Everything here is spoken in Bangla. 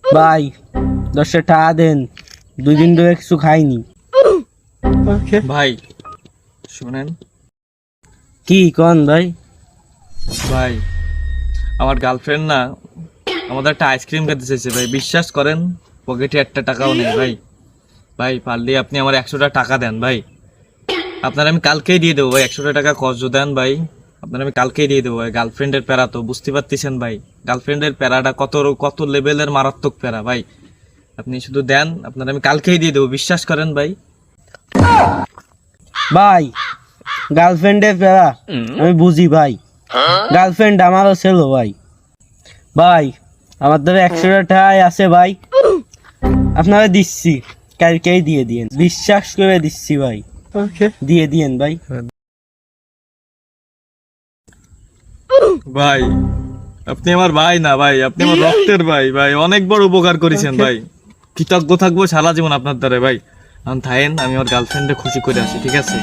ভাই 10 টাকা দেন, 2 দিন ধরে কিছু খাইনি। ভাই শুনেন, কি কোন ভাই? ভাই আমার গার্লফ্রেন্ড না আমাদের একটা আইসক্রিম খেতে চাইছে ভাই, বিশ্বাস করেন পকেটে একটা টাকাও নেই ভাই। ভাই পারলে আপনি আমার 100টা টাকা দেন ভাই, আপনার আমি কালকেই দিয়ে দেবো ভাই। 100টা টাকা কর্জ দেন ভাই, আপনার আমি কালকেই দিয়ে দেবো ভাই। গার্লফ্রেন্ডের প্যারা তো বুঝতে পারতেছেন ভাই, গার্লফ্রেন্ডের প্যারাটা কত লেভেলের মারাত্মক প্যারা ভাই। আপনি শুধু দেন, আপনার আমি কালকেই দিয়ে দেবো, বিশ্বাস করেন ভাই। ভাই গার্লফ্রেন্ডের প্যারা আমি বুঝি ভাই, গার্লফ্রেন্ড আমারও ছিল ভাই। ভাই আমার ধরে 100 টাকাই আছে ভাই, আপনারা দিচ্ছি, কালকেই দিয়ে দিয়েন, বিশ্বাস করে দিচ্ছি ভাই, দিয়ে দিয়েন ভাই। ভাই আপনি আমার ভাই না ভাই, আপনি আমার রক্তের ভাই। ভাই অনেক বড় উপকার করেছেন ভাই, কৃতজ্ঞ থাকবো সারা জীবন আপনার দ্বারা ভাই। থাকেন, আমি আমার গার্লফ্রেন্ডে খুশি করে আসি, ঠিক আছে?